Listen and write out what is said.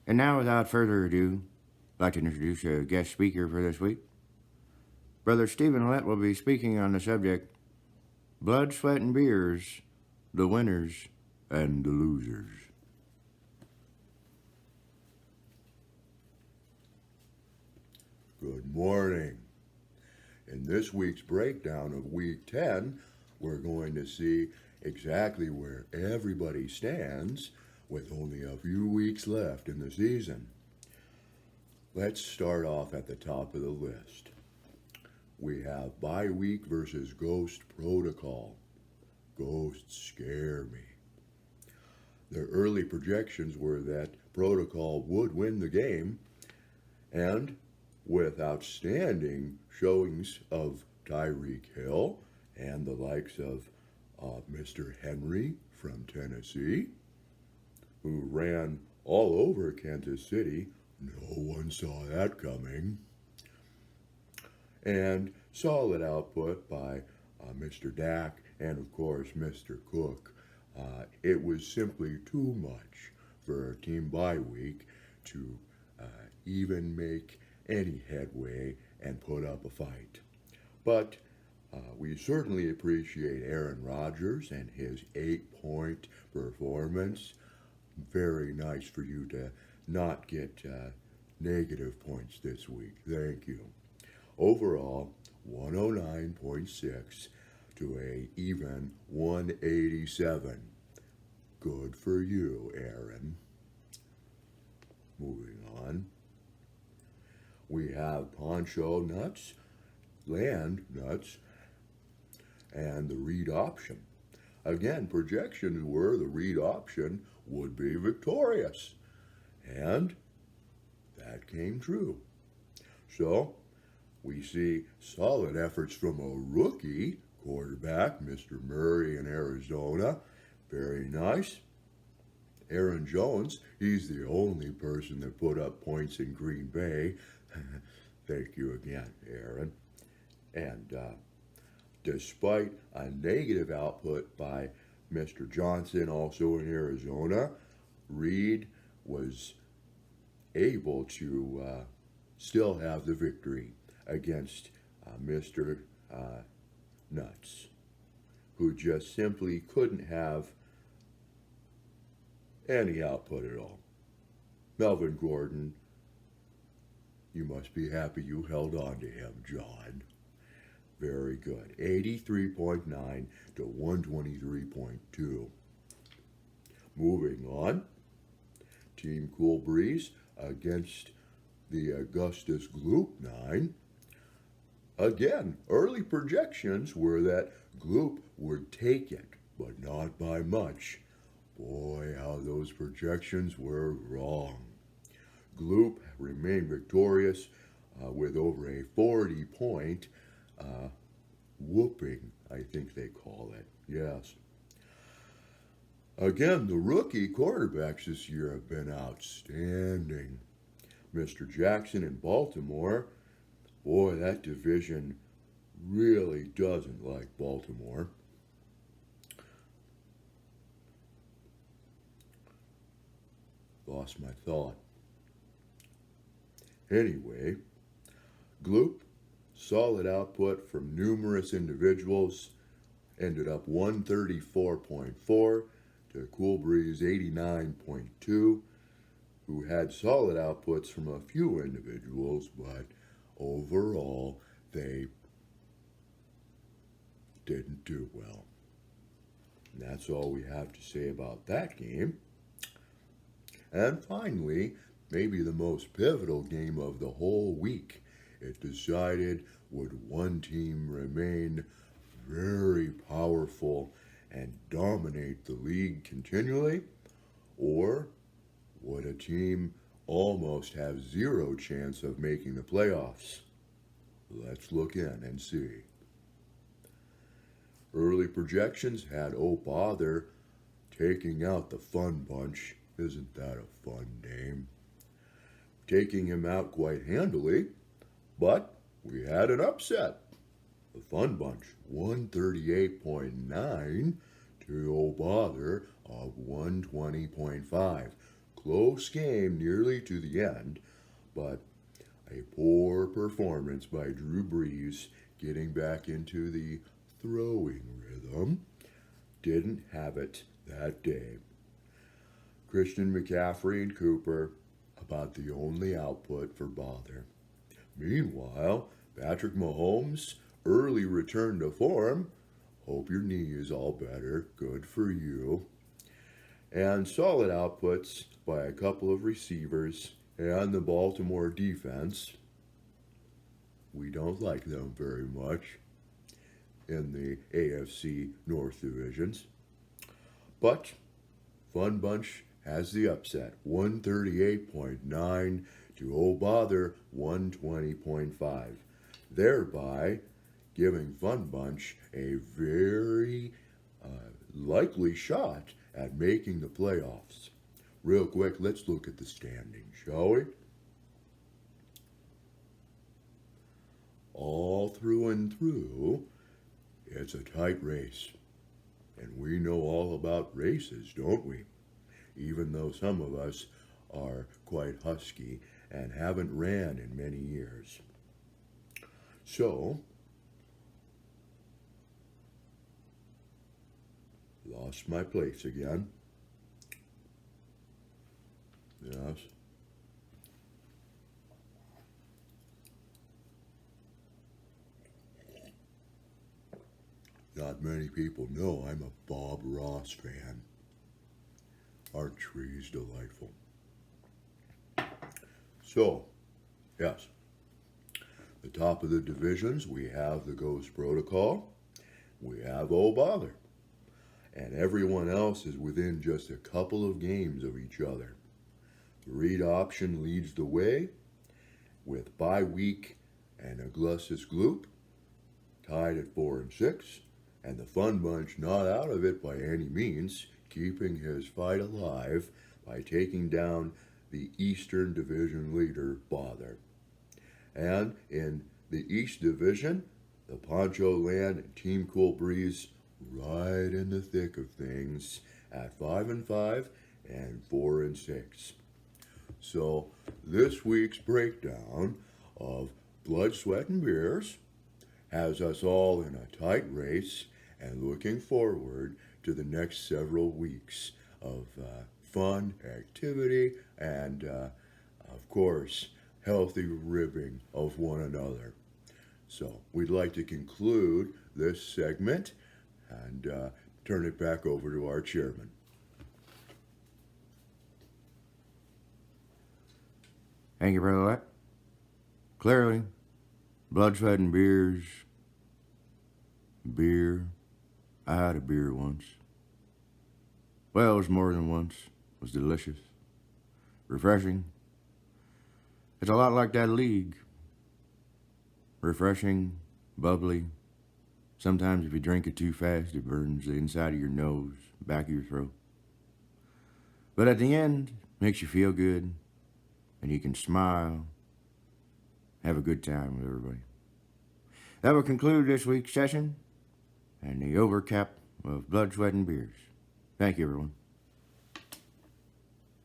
And now, without further ado, I'd like to introduce a guest speaker for this week. Brother Stephen Lett will be speaking on the subject Blood, Sweat, and Beers, the Winners and the Losers. Good morning. In this week's breakdown of Week 10, we're going to see exactly where everybody stands with only a few weeks left in the season. Let's start off at the top of the list. We have bye week versus Ghost Protocol. Ghosts scare me. The early projections were that Protocol would win the game, and with outstanding showings of Tyreek Hill and the likes of Mr. Henry from Tennessee, who ran all over Kansas City. No one saw that coming. And solid output by Mr. Dak and, of course, Mr. Cook. It was simply too much for a team bye week to even make any headway and put up a fight. But we certainly appreciate Aaron Rodgers and his 8-point performance. Very nice for you to not get negative points this week. Thank you. Overall, 109.6 to a even 187. Good for you, Aaron. Moving on. We have Poncho Nuts, Land Nuts, and the Reed option. Again, projections were the Reed option would be victorious. And that came true. So, we see solid efforts from a rookie quarterback, Mr. Murray in Arizona. Very nice. Aaron Jones, he's the only person that put up points in Green Bay. Thank you again, Aaron. And despite a negative output by Mr. Johnson, also in Arizona, Reed was able to still have the victory against Mr. Nuts, who just simply couldn't have any output at all. Melvin Gordon, you must be happy you held on to him, John. Very good. 83.9 to 123.2. Moving on. Team Cool Breeze against the Augustus Gloop 9. Again, early projections were that Gloop would take it, but not by much. Boy, how those projections were wrong. Gloop remained victorious with over a 40-point whooping, I think they call it. Yes. Again, the rookie quarterbacks this year have been outstanding. Mr. Jackson in Baltimore, boy, that division really doesn't like Baltimore. Lost my thought. Anyway, Gloop, solid output from numerous individuals, ended up 134.4 to Cool Breeze 89.2, who had solid outputs from a few individuals, but overall they didn't do well. And that's all we have to say about that game. And finally, maybe the most pivotal game of the whole week. It decided would one team remain very powerful and dominate the league continually, or would a team almost have zero chance of making the playoffs? Let's look in and see. Early projections had Oh Bother taking out the Fun Bunch. Isn't that a fun name? Taking him out quite handily, but we had an upset. The Fun Bunch, 138.9 to Oh Bother of 120.5. close game nearly to the end, but a poor performance by Drew Brees getting back into the throwing rhythm didn't have it that day. Christian McCaffrey and Cooper about the only output for bother. Meanwhile, Patrick Mahomes' early return to form, hope your knee is all better, good for you, and solid outputs by a couple of receivers and the Baltimore defense. We don't like them very much in the AFC North divisions. But Fun Bunch has the upset, 138.9 to oh bother 120.5, thereby giving Fun Bunch a very likely shot at making the playoffs. Real quick, let's look at the standings, shall we? All through and through, it's a tight race. And we know all about races, don't we? Even though some of us are quite husky and haven't ran in many years. So, lost my place again. Yes. Not many people know I'm a Bob Ross fan. Archery is delightful. So, yes, the top of the divisions, we have the Ghost Protocol, we have Oh Bother, and everyone else is within just a couple of games of each other. The Read option leads the way with Bye Week and Aglustus Gloop tied at 4 and 6, and the Fun Bunch not out of it by any means, keeping his fight alive by taking down the Eastern Division leader, Bother. And in the East Division, the Poncho Land and Team Cool Breeze right in the thick of things at 5 and 5 and 4 and 6. So this week's breakdown of Blood, Sweat, and Beers has us all in a tight race and looking forward to the next several weeks of fun, activity, and, of course, healthy ribbing of one another. So we'd like to conclude this segment and turn it back over to our chairman. Thank you, Brother Lett. Clearly, Blood, Sweat, and Beers. Beer. I had a beer once. Well, it was more than once. It was delicious. Refreshing. It's a lot like that league. Refreshing, bubbly. Sometimes if you drink it too fast, it burns the inside of your nose, back of your throat. But at the end, makes you feel good, and you can smile, have a good time with everybody. That will conclude this week's session and the overcap of Blood, Sweat, and Beers. Thank you, everyone.